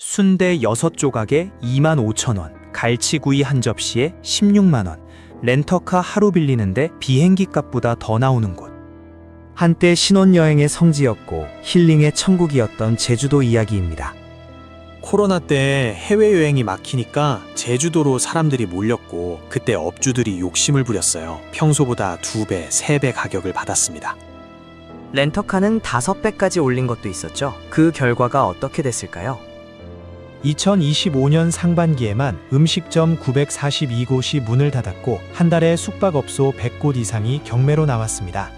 순대 6조각에 25,000원, 갈치구이 한 접시에 16만원, 렌터카 하루 빌리는데 비행기 값보다 더 나오는 곳. 한때 신혼여행의 성지였고 힐링의 천국이었던 제주도 이야기입니다. 코로나 때 해외여행이 막히니까 제주도로 사람들이 몰렸고 그때 업주들이 욕심을 부렸어요. 평소보다 2배, 3배 가격을 받았습니다. 렌터카는 5배까지 올린 것도 있었죠. 그 결과가 어떻게 됐을까요? 2025년 상반기에만 음식점 942곳이 문을 닫았고 한 달에 숙박업소 100곳 이상이 경매로 나왔습니다.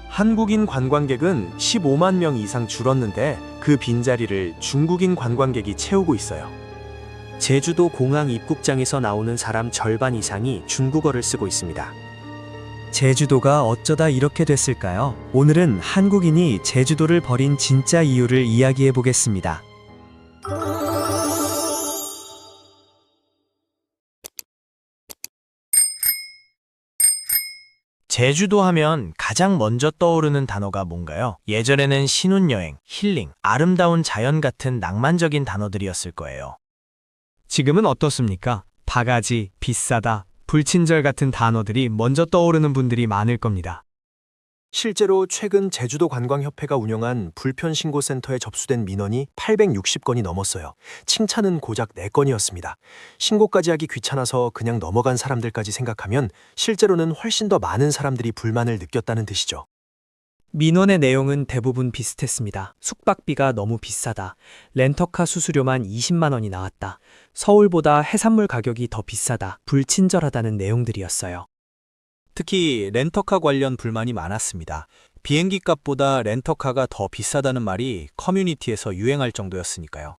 한국인 관광객은 15만 명 이상 줄었는데 그 빈자리를 중국인 관광객이 채우고 있어요. 제주도 공항 입국장에서 나오는 사람 절반 이상이 중국어를 쓰고 있습니다. 제주도가 어쩌다 이렇게 됐을까요? 오늘은 한국인이 제주도를 버린 진짜 이유를 이야기해 보겠습니다. 제주도 하면 가장 먼저 떠오르는 단어가 뭔가요? 예전에는 신혼여행, 힐링, 아름다운 자연 같은 낭만적인 단어들이었을 거예요. 지금은 어떻습니까? 바가지, 비싸다, 불친절 같은 단어들이 먼저 떠오르는 분들이 많을 겁니다. 실제로 최근 제주도 관광협회가 운영한 불편신고센터에 접수된 민원이 860건이 넘었어요. 칭찬은 고작 4건이었습니다. 신고까지 하기 귀찮아서 그냥 넘어간 사람들까지 생각하면 실제로는 훨씬 더 많은 사람들이 불만을 느꼈다는 뜻이죠. 민원의 내용은 대부분 비슷했습니다. 숙박비가 너무 비싸다. 렌터카 수수료만 20만 원이 나왔다. 서울보다 해산물 가격이 더 비싸다. 불친절하다는 내용들이었어요. 특히 렌터카 관련 불만이 많았습니다. 비행기 값보다 렌터카가 더 비싸다는 말이 커뮤니티에서 유행할 정도였으니까요.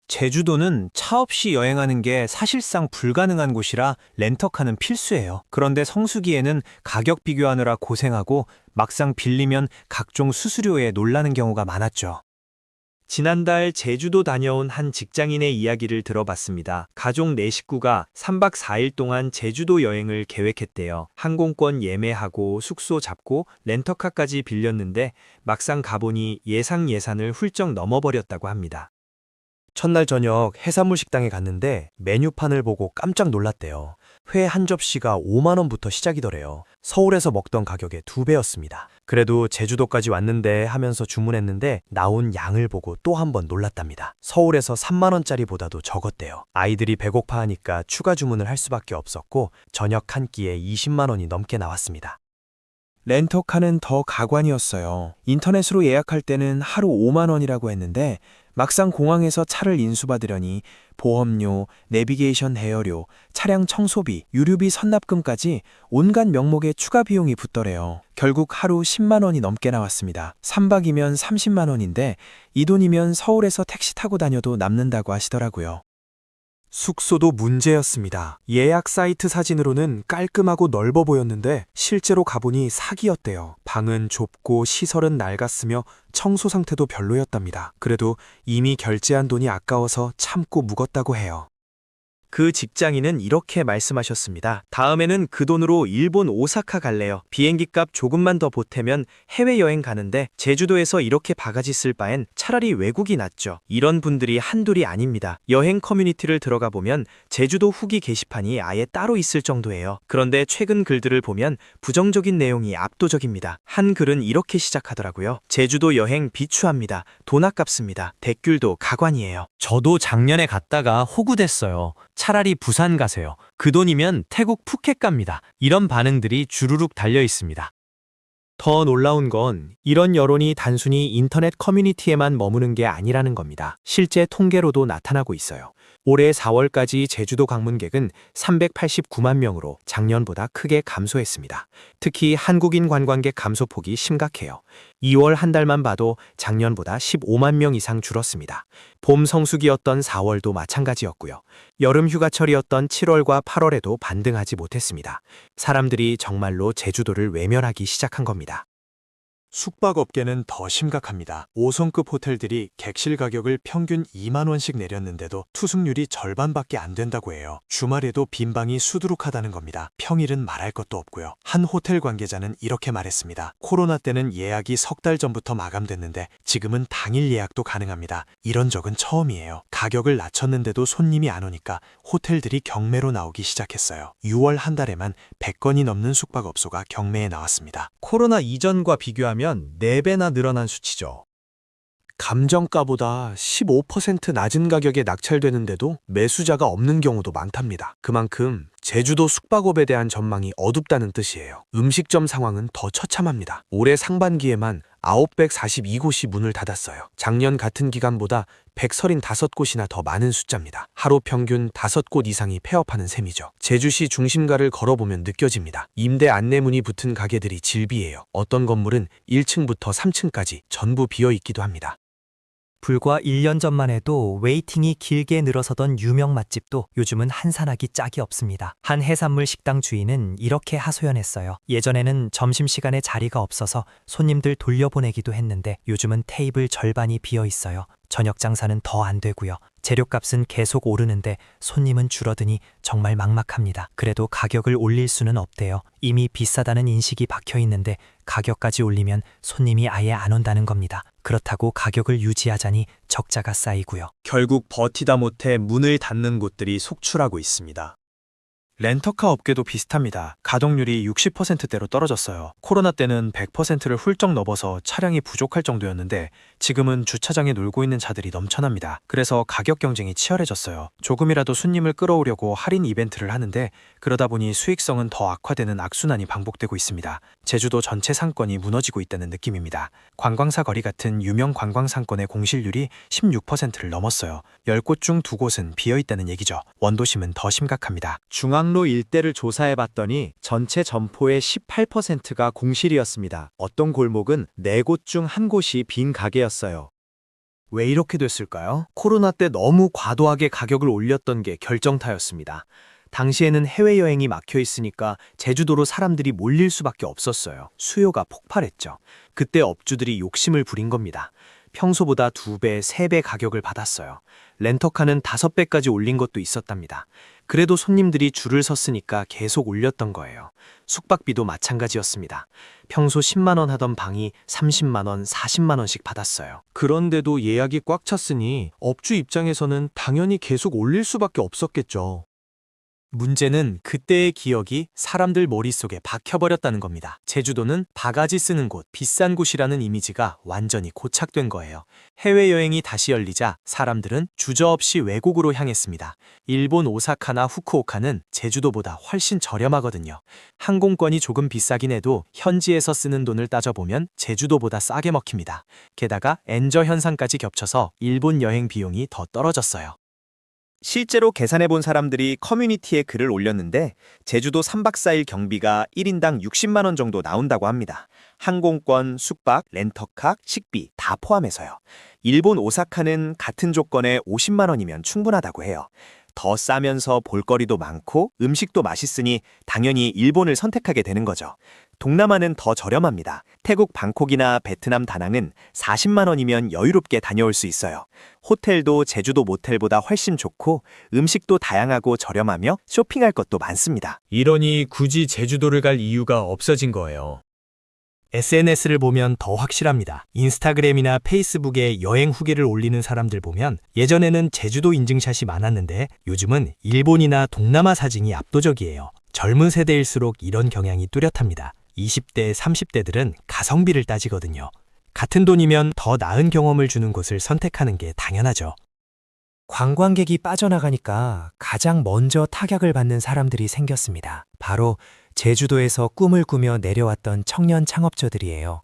제주도는 차 없이 여행하는 게 사실상 불가능한 곳이라 렌터카는 필수예요. 그런데 성수기에는 가격 비교하느라 고생하고 막상 빌리면 각종 수수료에 놀라는 경우가 많았죠. 지난달 제주도 다녀온 한 직장인의 이야기를 들어봤습니다. 가족 4식구가 3박 4일 동안 제주도 여행을 계획했대요. 항공권 예매하고 숙소 잡고 렌터카까지 빌렸는데 막상 가보니 예상을 훌쩍 넘어버렸다고 합니다. 첫날 저녁 해산물 식당에 갔는데 메뉴판을 보고 깜짝 놀랐대요. 회 한 접시가 5만 원부터 시작이더래요. 서울에서 먹던 가격의 2배였습니다. 그래도 제주도까지 왔는데 하면서 주문했는데 나온 양을 보고 또 한 번 놀랐답니다. 서울에서 3만 원짜리보다도 적었대요. 아이들이 배고파하니까 추가 주문을 할 수밖에 없었고 저녁 한 끼에 20만 원이 넘게 나왔습니다. 렌터카는 더 가관이었어요. 인터넷으로 예약할 때는 하루 5만 원이라고 했는데 막상 공항에서 차를 인수받으려니 보험료, 내비게이션 대여료, 차량 청소비, 유류비 선납금까지 온갖 명목에 추가 비용이 붙더래요. 결국 하루 10만 원이 넘게 나왔습니다. 3박이면 30만 원인데 이 돈이면 서울에서 택시 타고 다녀도 남는다고 하시더라고요. 숙소도 문제였습니다. 예약 사이트 사진으로는 깔끔하고 넓어 보였는데 실제로 가보니 사기였대요. 방은 좁고 시설은 낡았으며 청소 상태도 별로였답니다. 그래도 이미 결제한 돈이 아까워서 참고 묵었다고 해요. 그 직장인은 이렇게 말씀하셨습니다. 다음에는 그 돈으로 일본 오사카 갈래요. 비행기 값 조금만 더 보태면 해외여행 가는데 제주도에서 이렇게 바가지 쓸 바엔 차라리 외국이 낫죠. 이런 분들이 한둘이 아닙니다. 여행 커뮤니티를 들어가 보면 제주도 후기 게시판이 아예 따로 있을 정도예요. 그런데 최근 글들을 보면 부정적인 내용이 압도적입니다. 한 글은 이렇게 시작하더라고요. 제주도 여행 비추합니다. 돈 아깝습니다. 댓글도 가관이에요. 저도 작년에 갔다가 호구됐어요. 차라리 부산 가세요. 그 돈이면 태국 푸켓 갑니다. 이런 반응들이 주르륵 달려 있습니다. 더 놀라운 건 이런 여론이 단순히 인터넷 커뮤니티에만 머무는 게 아니라는 겁니다. 실제 통계로도 나타나고 있어요. 올해 4월까지 제주도 방문객은 389만 명으로 작년보다 크게 감소했습니다. 특히 한국인 관광객 감소폭이 심각해요. 2월 한 달만 봐도 작년보다 15만 명 이상 줄었습니다. 봄 성수기였던 4월도 마찬가지였고요. 여름 휴가철이었던 7월과 8월에도 반등하지 못했습니다. 사람들이 정말로 제주도를 외면하기 시작한 겁니다. 숙박업계는 더 심각합니다. 5성급 호텔들이 객실 가격을 평균 2만 원씩 내렸는데도 투숙률이 절반밖에 안 된다고 해요. 주말에도 빈방이 수두룩하다는 겁니다. 평일은 말할 것도 없고요. 한 호텔 관계자는 이렇게 말했습니다. 코로나 때는 예약이 석 달 전부터 마감됐는데 지금은 당일 예약도 가능합니다. 이런 적은 처음이에요. 가격을 낮췄는데도 손님이 안 오니까 호텔들이 경매로 나오기 시작했어요. 6월 한 달에만 100건이 넘는 숙박업소가 경매에 나왔습니다. 코로나 이전과 비교하면 4배나 늘어난 수치죠. 감정가보다 15% 낮은 가격에 낙찰되는데도 매수자가 없는 경우도 많답니다. 그만큼 제주도 숙박업에 대한 전망이 어둡다는 뜻이에요. 음식점 상황은 더 처참합니다. 올해 상반기에만 942곳이 문을 닫았어요. 작년 같은 기간보다 135곳이나 더 많은 숫자입니다. 하루 평균 5곳 이상이 폐업하는 셈이죠. 제주시 중심가를 걸어보면 느껴집니다. 임대 안내문이 붙은 가게들이 질비해요. 어떤 건물은 1층부터 3층까지 전부 비어있기도 합니다. 불과 1년 전만 해도 웨이팅이 길게 늘어서던 유명 맛집도 요즘은 한산하기 짝이 없습니다. 한 해산물 식당 주인은 이렇게 하소연했어요. 예전에는 점심시간에 자리가 없어서 손님들 돌려보내기도 했는데 요즘은 테이블 절반이 비어 있어요. 저녁 장사는 더 안 되고요. 재료값은 계속 오르는데 손님은 줄어드니 정말 막막합니다. 그래도 가격을 올릴 수는 없대요. 이미 비싸다는 인식이 박혀 있는데 가격까지 올리면 손님이 아예 안 온다는 겁니다. 그렇다고 가격을 유지하자니 적자가 쌓이고요. 결국 버티다 못해 문을 닫는 곳들이 속출하고 있습니다. 렌터카 업계도 비슷합니다. 가동률이 60%대로 떨어졌어요. 코로나 때는 100%를 훌쩍 넘어서 차량이 부족할 정도였는데 지금은 주차장에 놀고 있는 차들이 넘쳐납니다. 그래서 가격 경쟁이 치열해졌어요. 조금이라도 손님을 끌어오려고 할인 이벤트를 하는데 그러다 보니 수익성은 더 악화되는 악순환이 반복되고 있습니다. 제주도 전체 상권이 무너지고 있다는 느낌입니다. 관광사 거리 같은 유명 관광 상권의 공실률이 16%를 넘었어요. 10곳 중 2곳은 비어있다는 얘기죠. 원도심은 더 심각합니다. 중앙로 일대를 조사해봤더니 전체 점포의 18%가 공실이었습니다. 어떤 골목은 4곳 중 1곳이 빈 가게였어요. 왜 이렇게 됐을까요? 코로나 때 너무 과도하게 가격을 올렸던 게 결정타였습니다. 당시에는 해외여행이 막혀 있으니까 제주도로 사람들이 몰릴 수밖에 없었어요. 수요가 폭발했죠. 그때 업주들이 욕심을 부린 겁니다. 평소보다 2배, 3배 가격을 받았어요. 렌터카는 5배까지 올린 것도 있었답니다. 그래도 손님들이 줄을 섰으니까 계속 올렸던 거예요. 숙박비도 마찬가지였습니다. 평소 10만 원 하던 방이 30만 원, 40만 원씩 받았어요. 그런데도 예약이 꽉 찼으니 업주 입장에서는 당연히 계속 올릴 수밖에 없었겠죠. 문제는 그때의 기억이 사람들 머릿속에 박혀버렸다는 겁니다. 제주도는 바가지 쓰는 곳, 비싼 곳이라는 이미지가 완전히 고착된 거예요. 해외여행이 다시 열리자 사람들은 주저없이 외국으로 향했습니다. 일본 오사카나 후쿠오카는 제주도보다 훨씬 저렴하거든요. 항공권이 조금 비싸긴 해도 현지에서 쓰는 돈을 따져보면 제주도보다 싸게 먹힙니다. 게다가 엔저 현상까지 겹쳐서 일본 여행 비용이 더 떨어졌어요. 실제로 계산해본 사람들이 커뮤니티에 글을 올렸는데 제주도 3박 4일 경비가 1인당 60만 원 정도 나온다고 합니다. 항공권, 숙박, 렌터카, 식비 다 포함해서요. 일본 오사카는 같은 조건에 50만 원이면 충분하다고 해요. 더 싸면서 볼거리도 많고 음식도 맛있으니 당연히 일본을 선택하게 되는 거죠. 동남아는 더 저렴합니다. 태국 방콕이나 베트남 다낭은 40만 원이면 여유롭게 다녀올 수 있어요. 호텔도 제주도 모텔보다 훨씬 좋고 음식도 다양하고 저렴하며 쇼핑할 것도 많습니다. 이러니 굳이 제주도를 갈 이유가 없어진 거예요. SNS를 보면 더 확실합니다. 인스타그램이나 페이스북에 여행 후기를 올리는 사람들 보면 예전에는 제주도 인증샷이 많았는데 요즘은 일본이나 동남아 사진이 압도적이에요. 젊은 세대일수록 이런 경향이 뚜렷합니다. 20대, 30대들은 가성비를 따지거든요. 같은 돈이면 더 나은 경험을 주는 곳을 선택하는 게 당연하죠. 관광객이 빠져나가니까 가장 먼저 타격을 받는 사람들이 생겼습니다. 바로 제주도에서 꿈을 꾸며 내려왔던 청년 창업자들이에요.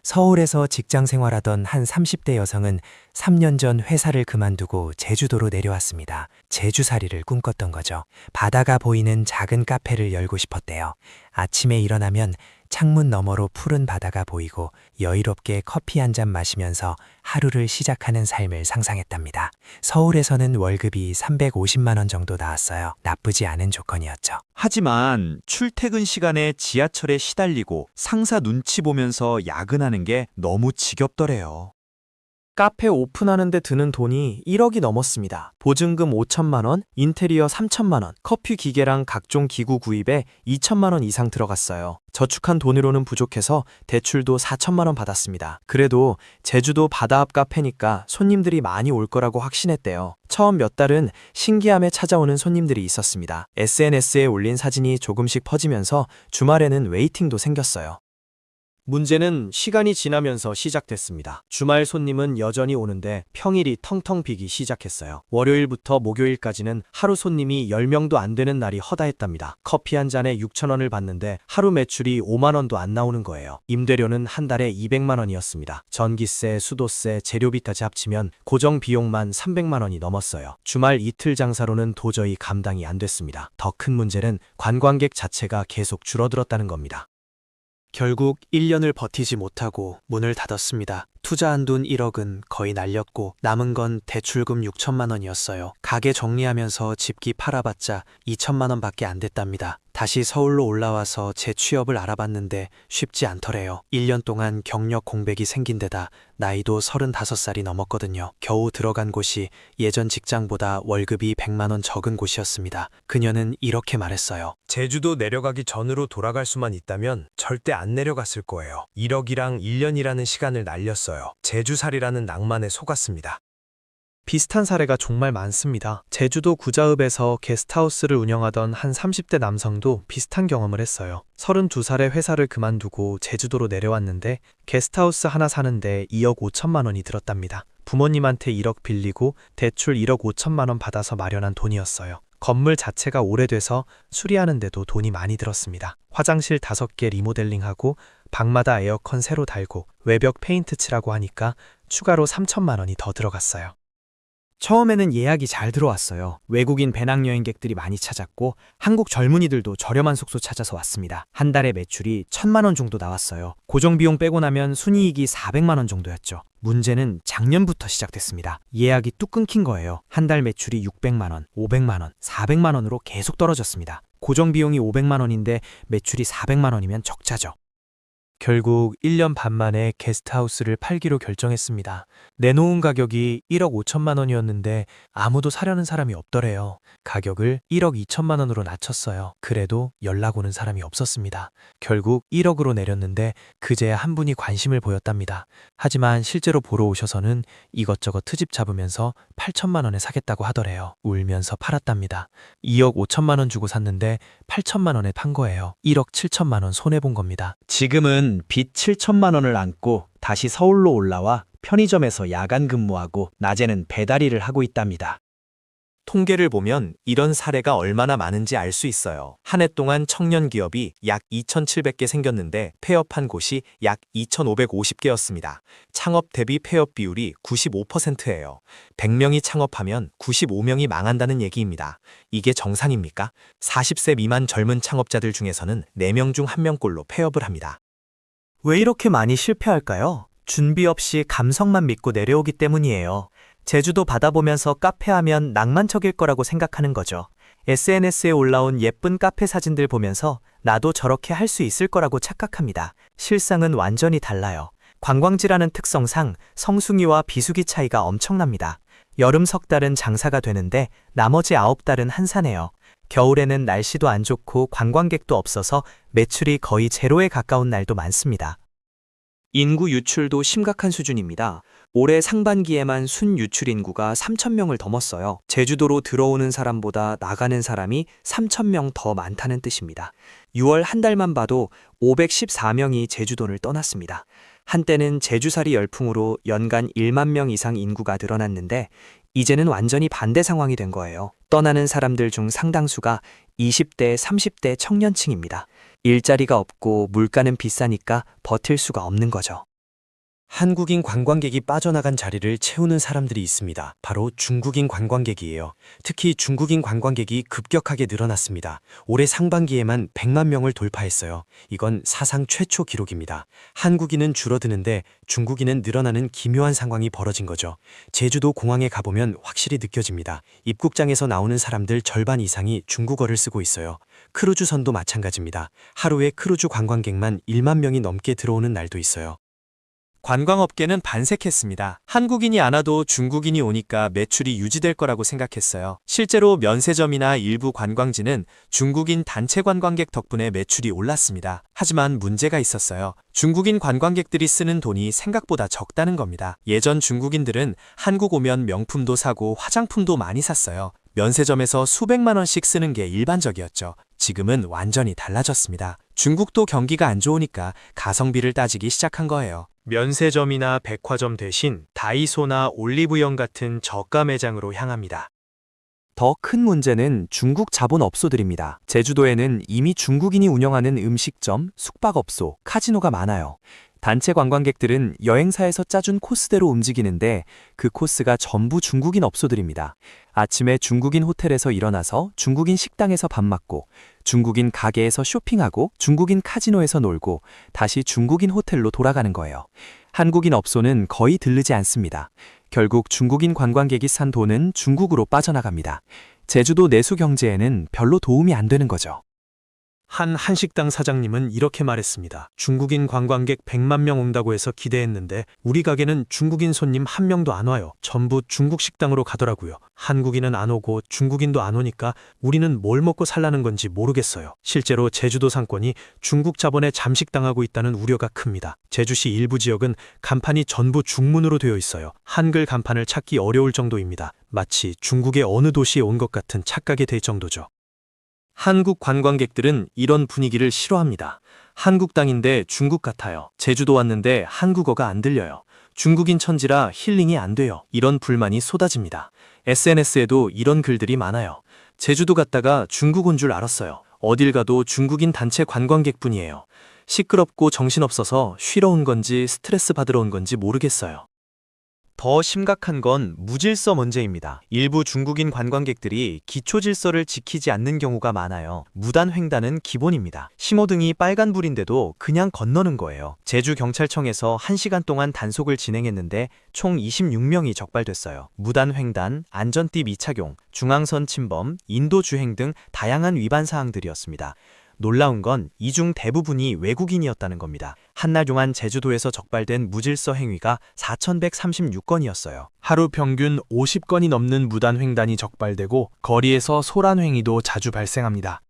서울에서 직장 생활하던 한 30대 여성은 3년 전 회사를 그만두고 제주도로 내려왔습니다. 제주살이를 꿈꿨던 거죠. 바다가 보이는 작은 카페를 열고 싶었대요. 아침에 일어나면 창문 너머로 푸른 바다가 보이고 여유롭게 커피 한 잔 마시면서 하루를 시작하는 삶을 상상했답니다. 서울에서는 월급이 350만 원 정도 나왔어요. 나쁘지 않은 조건이었죠. 하지만 출퇴근 시간에 지하철에 시달리고 상사 눈치 보면서 야근하는 게 너무 지겹더래요. 카페 오픈하는데 드는 돈이 1억이 넘었습니다. 보증금 5천만 원, 인테리어 3천만 원, 커피 기계랑 각종 기구 구입에 2천만 원 이상 들어갔어요. 저축한 돈으로는 부족해서 대출도 4천만 원 받았습니다. 그래도 제주도 바다 앞 카페니까 손님들이 많이 올 거라고 확신했대요. 처음 몇 달은 신기함에 찾아오는 손님들이 있었습니다. SNS에 올린 사진이 조금씩 퍼지면서 주말에는 웨이팅도 생겼어요. 문제는 시간이 지나면서 시작됐습니다. 주말 손님은 여전히 오는데 평일이 텅텅 비기 시작했어요. 월요일부터 목요일까지는 하루 손님이 10명도 안 되는 날이 허다했답니다. 커피 한 잔에 6,000원을 받는데 하루 매출이 5만 원도 안 나오는 거예요. 임대료는 한 달에 200만 원이었습니다. 전기세, 수도세, 재료비까지 합치면 고정 비용만 300만 원이 넘었어요. 주말 이틀 장사로는 도저히 감당이 안 됐습니다. 더 큰 문제는 관광객 자체가 계속 줄어들었다는 겁니다. 결국 1년을 버티지 못하고 문을 닫았습니다. 투자한 돈 1억은 거의 날렸고 남은 건 대출금 6천만 원이었어요. 가게 정리하면서 집기 팔아봤자 2천만 원밖에 안 됐답니다. 다시 서울로 올라와서 재취업을 알아봤는데 쉽지 않더래요. 1년 동안 경력 공백이 생긴 데다 나이도 35살이 넘었거든요. 겨우 들어간 곳이 예전 직장보다 월급이 100만 원 적은 곳이었습니다. 그녀는 이렇게 말했어요. 제주도 내려가기 전으로 돌아갈 수만 있다면 절대 안 내려갔을 거예요. 1억이랑 1년이라는 시간을 날렸어요. 제주살이라는 낭만에 속았습니다. 비슷한 사례가 정말 많습니다. 제주도 구자읍에서 게스트하우스를 운영하던 한 30대 남성도 비슷한 경험을 했어요. 32살에 회사를 그만두고 제주도로 내려왔는데 게스트하우스 하나 사는데 2억 5천만 원이 들었답니다. 부모님한테 1억 빌리고 대출 1억 5천만 원 받아서 마련한 돈이었어요. 건물 자체가 오래돼서 수리하는데도 돈이 많이 들었습니다. 화장실 5개 리모델링하고 방마다 에어컨 새로 달고 외벽 페인트 칠하고 하니까 추가로 3천만 원이 더 들어갔어요. 처음에는 예약이 잘 들어왔어요. 외국인 배낭여행객들이 많이 찾았고 한국 젊은이들도 저렴한 숙소 찾아서 왔습니다. 한 달에 매출이 1,000만 원 정도 나왔어요. 고정비용 빼고 나면 순이익이 400만 원 정도였죠. 문제는 작년부터 시작됐습니다. 예약이 뚝 끊긴 거예요. 한 달 매출이 600만 원, 500만 원, 400만 원으로 계속 떨어졌습니다. 고정비용이 500만 원인데 매출이 400만 원이면 적자죠. 결국 1년 반 만에 게스트하우스를 팔기로 결정했습니다. 내놓은 가격이 1억 5천만 원이었는데 아무도 사려는 사람이 없더래요. 가격을 1억 2천만 원으로 낮췄어요. 그래도 연락 오는 사람이 없었습니다. 결국 1억으로 내렸는데 그제야 한 분이 관심을 보였답니다. 하지만 실제로 보러 오셔서는 이것저것 트집 잡으면서 8천만 원에 사겠다고 하더래요. 울면서 팔았답니다. 2억 5천만 원 주고 샀는데 8천만 원에 판 거예요. 1억 7천만 원 손해본 겁니다. 지금은 빚 7천만 원을 안고 다시 서울로 올라와 편의점에서 야간 근무하고 낮에는 배달 일을 하고 있답니다. 통계를 보면 이런 사례가 얼마나 많은지 알 수 있어요. 한 해 동안 청년 기업이 약 2,700개 생겼는데 폐업한 곳이 약 2,550개였습니다. 창업 대비 폐업 비율이 95%예요. 100명이 창업하면 95명이 망한다는 얘기입니다. 이게 정상입니까? 40세 미만 젊은 창업자들 중에서는 4명 중 1명꼴로 폐업을 합니다. 왜 이렇게 많이 실패할까요? 준비 없이 감성만 믿고 내려오기 때문이에요. 제주도 바다 보면서 카페하면 낭만적일 거라고 생각하는 거죠. SNS에 올라온 예쁜 카페 사진들 보면서 나도 저렇게 할 수 있을 거라고 착각합니다. 실상은 완전히 달라요. 관광지라는 특성상 성수기와 비수기 차이가 엄청납니다. 여름 석 달은 장사가 되는데 나머지 9달은 한산해요. 겨울에는 날씨도 안 좋고 관광객도 없어서 매출이 거의 제로에 가까운 날도 많습니다. 인구 유출도 심각한 수준입니다. 올해 상반기에만 순 유출 인구가 3,000명을 넘었어요. 제주도로 들어오는 사람보다 나가는 사람이 3,000명 더 많다는 뜻입니다. 6월 한 달만 봐도 514명이 제주도를 떠났습니다. 한때는 제주살이 열풍으로 연간 1만 명 이상 인구가 늘어났는데 이제는 완전히 반대 상황이 된 거예요. 떠나는 사람들 중 상당수가 20대, 30대 청년층입니다. 일자리가 없고 물가는 비싸니까 버틸 수가 없는 거죠. 한국인 관광객이 빠져나간 자리를 채우는 사람들이 있습니다. 바로 중국인 관광객이에요. 특히 중국인 관광객이 급격하게 늘어났습니다. 올해 상반기에만 100만 명을 돌파했어요. 이건 사상 최초 기록입니다. 한국인은 줄어드는데 중국인은 늘어나는 기묘한 상황이 벌어진 거죠. 제주도 공항에 가보면 확실히 느껴집니다. 입국장에서 나오는 사람들 절반 이상이 중국어를 쓰고 있어요. 크루즈선도 마찬가지입니다. 하루에 크루즈 관광객만 1만 명이 넘게 들어오는 날도 있어요. 관광업계는 반색했습니다. 한국인이 안 와도 중국인이 오니까 매출이 유지될 거라고 생각했어요. 실제로 면세점이나 일부 관광지는 중국인 단체 관광객 덕분에 매출이 올랐습니다. 하지만 문제가 있었어요. 중국인 관광객들이 쓰는 돈이 생각보다 적다는 겁니다. 예전 중국인들은 한국 오면 명품도 사고 화장품도 많이 샀어요. 면세점에서 수백만 원씩 쓰는 게 일반적이었죠. 지금은 완전히 달라졌습니다. 중국도 경기가 안 좋으니까 가성비를 따지기 시작한 거예요. 면세점이나 백화점 대신 다이소나 올리브영 같은 저가 매장으로 향합니다. 더 큰 문제는 중국 자본업소들입니다. 제주도에는 이미 중국인이 운영하는 음식점, 숙박업소, 카지노가 많아요. 단체 관광객들은 여행사에서 짜준 코스대로 움직이는데 그 코스가 전부 중국인 업소들입니다. 아침에 중국인 호텔에서 일어나서 중국인 식당에서 밥 먹고, 중국인 가게에서 쇼핑하고, 중국인 카지노에서 놀고, 다시 중국인 호텔로 돌아가는 거예요. 한국인 업소는 거의 들르지 않습니다. 결국 중국인 관광객이 산 돈은 중국으로 빠져나갑니다. 제주도 내수 경제에는 별로 도움이 안 되는 거죠. 한 한식당 사장님은 이렇게 말했습니다. 중국인 관광객 100만 명 온다고 해서 기대했는데 우리 가게는 중국인 손님 한 명도 안 와요. 전부 중국 식당으로 가더라고요. 한국인은 안 오고 중국인도 안 오니까 우리는 뭘 먹고 살라는 건지 모르겠어요. 실제로 제주도 상권이 중국 자본에 잠식당하고 있다는 우려가 큽니다. 제주시 일부 지역은 간판이 전부 중문으로 되어 있어요. 한글 간판을 찾기 어려울 정도입니다. 마치 중국의 어느 도시에 온 것 같은 착각이 될 정도죠. 한국 관광객들은 이런 분위기를 싫어합니다. 한국 땅인데 중국 같아요. 제주도 왔는데 한국어가 안 들려요. 중국인 천지라 힐링이 안 돼요. 이런 불만이 쏟아집니다. SNS에도 이런 글들이 많아요. 제주도 갔다가 중국 온 줄 알았어요. 어딜 가도 중국인 단체 관광객뿐이에요. 시끄럽고 정신없어서 쉬러 온 건지 스트레스 받으러 온 건지 모르겠어요. 더 심각한 건 무질서 문제입니다. 일부 중국인 관광객들이 기초 질서를 지키지 않는 경우가 많아요. 무단 횡단은 기본입니다. 신호등이 빨간불인데도 그냥 건너는 거예요. 제주경찰청에서 1시간 동안 단속을 진행했는데 총 26명이 적발됐어요. 무단 횡단, 안전띠 미착용, 중앙선 침범, 인도주행 등 다양한 위반 사항들이었습니다. 놀라운 건 이 중 대부분이 외국인이었다는 겁니다. 한날 동안 제주도에서 적발된 무질서 행위가 4,136건이었어요. 하루 평균 50건이 넘는 무단 횡단이 적발되고 거리에서 소란 행위도 자주 발생합니다.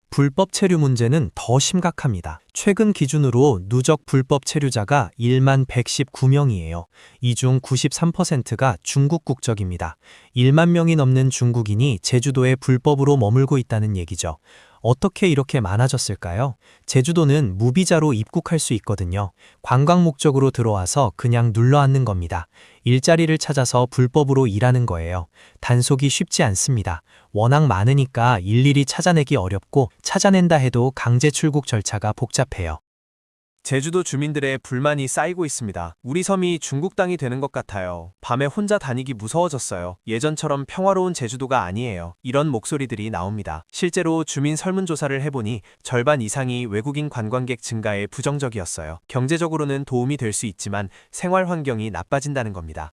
불법 체류 문제는 더 심각합니다. 최근 기준으로 누적 불법 체류자가 1만 119명이에요. 이 중 93%가 중국 국적입니다. 1만 명이 넘는 중국인이 제주도에 불법으로 머물고 있다는 얘기죠. 어떻게 이렇게 많아졌을까요? 제주도는 무비자로 입국할 수 있거든요. 관광 목적으로 들어와서 그냥 눌러앉는 겁니다. 일자리를 찾아서 불법으로 일하는 거예요. 단속이 쉽지 않습니다. 워낙 많으니까 일일이 찾아내기 어렵고 찾아낸다 해도 강제 출국 절차가 복잡해요. 제주도 주민들의 불만이 쌓이고 있습니다. 우리 섬이 중국 땅이 되는 것 같아요. 밤에 혼자 다니기 무서워졌어요. 예전처럼 평화로운 제주도가 아니에요. 이런 목소리들이 나옵니다. 실제로 주민 설문조사를 해보니 절반 이상이 외국인 관광객 증가에 부정적이었어요. 경제적으로는 도움이 될 수 있지만 생활 환경이 나빠진다는 겁니다.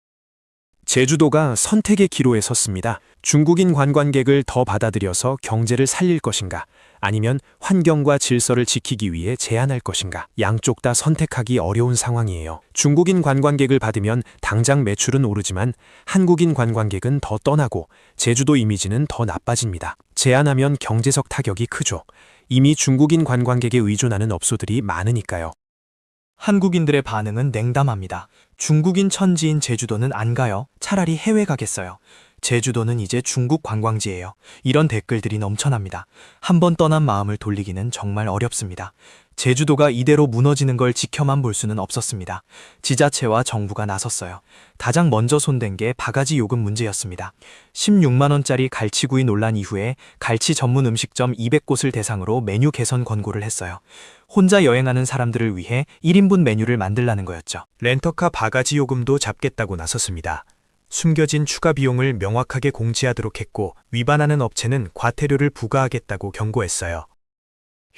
제주도가 선택의 기로에 섰습니다. 중국인 관광객을 더 받아들여서 경제를 살릴 것인가? 아니면 환경과 질서를 지키기 위해 제한할 것인가? 양쪽 다 선택하기 어려운 상황이에요. 중국인 관광객을 받으면 당장 매출은 오르지만 한국인 관광객은 더 떠나고 제주도 이미지는 더 나빠집니다. 제한하면 경제적 타격이 크죠. 이미 중국인 관광객에 의존하는 업소들이 많으니까요. 한국인들의 반응은 냉담합니다. 중국인 천지인 제주도는 안 가요. 차라리 해외 가겠어요. 제주도는 이제 중국 관광지예요. 이런 댓글들이 넘쳐납니다. 한번 떠난 마음을 돌리기는 정말 어렵습니다. 제주도가 이대로 무너지는 걸 지켜만 볼 수는 없었습니다. 지자체와 정부가 나섰어요. 가장 먼저 손댄 게 바가지 요금 문제였습니다. 16만 원짜리 갈치구이 논란 이후에 갈치 전문 음식점 200곳을 대상으로 메뉴 개선 권고를 했어요. 혼자 여행하는 사람들을 위해 1인분 메뉴를 만들라는 거였죠. 렌터카 바가지 요금도 잡겠다고 나섰습니다. 숨겨진 추가 비용을 명확하게 공지하도록 했고 위반하는 업체는 과태료를 부과하겠다고 경고했어요.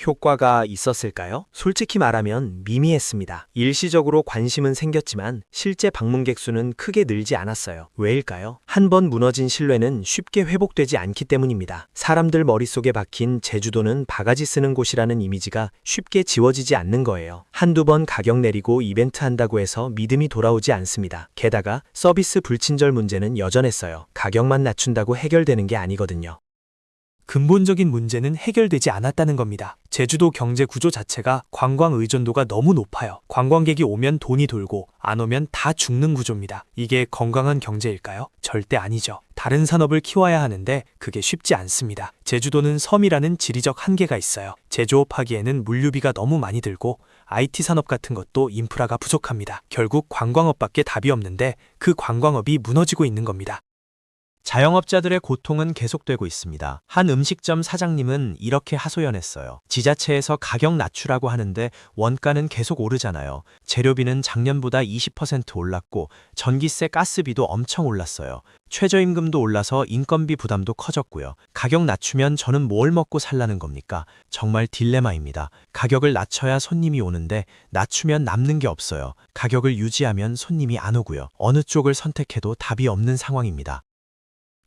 효과가 있었을까요? 솔직히 말하면 미미했습니다. 일시적으로 관심은 생겼지만 실제 방문객 수는 크게 늘지 않았어요. 왜일까요? 한 번 무너진 신뢰는 쉽게 회복되지 않기 때문입니다. 사람들 머릿속에 박힌 제주도는 바가지 쓰는 곳이라는 이미지가 쉽게 지워지지 않는 거예요. 한두 번 가격 내리고 이벤트 한다고 해서 믿음이 돌아오지 않습니다. 게다가 서비스 불친절 문제는 여전했어요. 가격만 낮춘다고 해결되는 게 아니거든요. 근본적인 문제는 해결되지 않았다는 겁니다. 제주도 경제 구조 자체가 관광 의존도가 너무 높아요. 관광객이 오면 돈이 돌고 안 오면 다 죽는 구조입니다. 이게 건강한 경제일까요? 절대 아니죠. 다른 산업을 키워야 하는데 그게 쉽지 않습니다. 제주도는 섬이라는 지리적 한계가 있어요. 제조업하기에는 물류비가 너무 많이 들고 IT 산업 같은 것도 인프라가 부족합니다. 결국 관광업밖에 답이 없는데 그 관광업이 무너지고 있는 겁니다. 자영업자들의 고통은 계속되고 있습니다. 한 음식점 사장님은 이렇게 하소연했어요. 지자체에서 가격 낮추라고 하는데 원가는 계속 오르잖아요. 재료비는 작년보다 20% 올랐고 전기세, 가스비도 엄청 올랐어요. 최저임금도 올라서 인건비 부담도 커졌고요. 가격 낮추면 저는 뭘 먹고 살라는 겁니까? 정말 딜레마입니다. 가격을 낮춰야 손님이 오는데 낮추면 남는 게 없어요. 가격을 유지하면 손님이 안 오고요. 어느 쪽을 선택해도 답이 없는 상황입니다.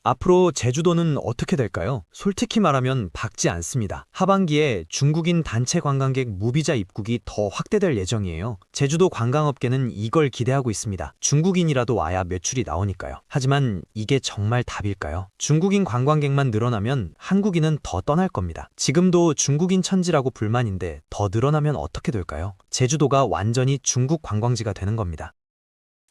앞으로 제주도는 어떻게 될까요? 솔직히 말하면 밝지 않습니다. 하반기에 중국인 단체 관광객 무비자 입국이 더 확대될 예정이에요. 제주도 관광업계는 이걸 기대하고 있습니다. 중국인이라도 와야 매출이 나오니까요. 하지만 이게 정말 답일까요? 중국인 관광객만 늘어나면 한국인은 더 떠날 겁니다. 지금도 중국인 천지라고 불만인데 더 늘어나면 어떻게 될까요? 제주도가 완전히 중국 관광지가 되는 겁니다.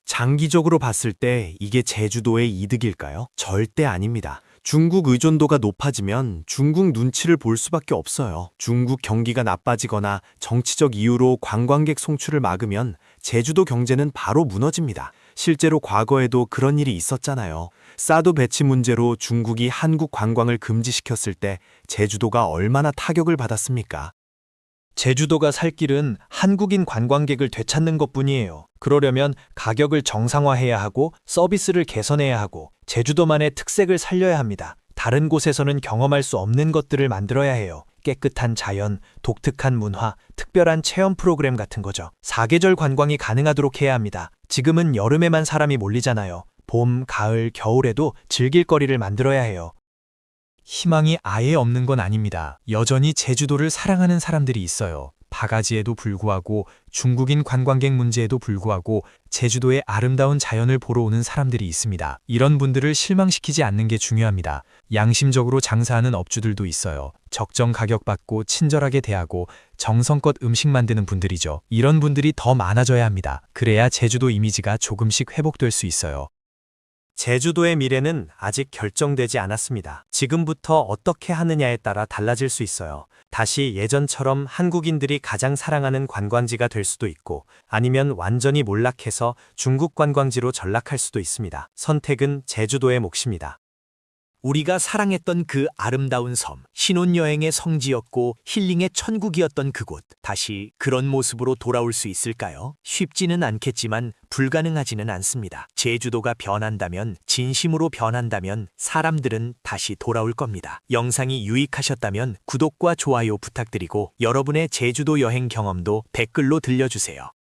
장기적으로 봤을 때 이게 제주도의 이득일까요? 절대 아닙니다. 중국 의존도가 높아지면 중국 눈치를 볼 수밖에 없어요. 중국 경기가 나빠지거나 정치적 이유로 관광객 송출을 막으면 제주도 경제는 바로 무너집니다. 실제로 과거에도 그런 일이 있었잖아요. 사드 배치 문제로 중국이 한국 관광을 금지시켰을 때 제주도가 얼마나 타격을 받았습니까? 제주도가 살 길은 한국인 관광객을 되찾는 것뿐이에요. 그러려면 가격을 정상화해야 하고 서비스를 개선해야 하고 제주도만의 특색을 살려야 합니다. 다른 곳에서는 경험할 수 없는 것들을 만들어야 해요. 깨끗한 자연, 독특한 문화, 특별한 체험 프로그램 같은 거죠. 사계절 관광이 가능하도록 해야 합니다. 지금은 여름에만 사람이 몰리잖아요. 봄, 가을, 겨울에도 즐길 거리를 만들어야 해요. 희망이 아예 없는 건 아닙니다. 여전히 제주도를 사랑하는 사람들이 있어요. 바가지에도 불구하고 중국인 관광객 문제에도 불구하고 제주도의 아름다운 자연을 보러 오는 사람들이 있습니다. 이런 분들을 실망시키지 않는 게 중요합니다. 양심적으로 장사하는 업주들도 있어요. 적정 가격 받고 친절하게 대하고 정성껏 음식 만드는 분들이죠. 이런 분들이 더 많아져야 합니다. 그래야 제주도 이미지가 조금씩 회복될 수 있어요. 제주도의 미래는 아직 결정되지 않았습니다. 지금부터 어떻게 하느냐에 따라 달라질 수 있어요. 다시 예전처럼 한국인들이 가장 사랑하는 관광지가 될 수도 있고 아니면 완전히 몰락해서 중국 관광지로 전락할 수도 있습니다. 선택은 제주도의 몫입니다. 우리가 사랑했던 그 아름다운 섬, 신혼여행의 성지였고 힐링의 천국이었던 그곳, 다시 그런 모습으로 돌아올 수 있을까요? 쉽지는 않겠지만 불가능하지는 않습니다. 제주도가 변한다면, 진심으로 변한다면 사람들은 다시 돌아올 겁니다. 영상이 유익하셨다면 구독과 좋아요 부탁드리고 여러분의 제주도 여행 경험도 댓글로 들려주세요.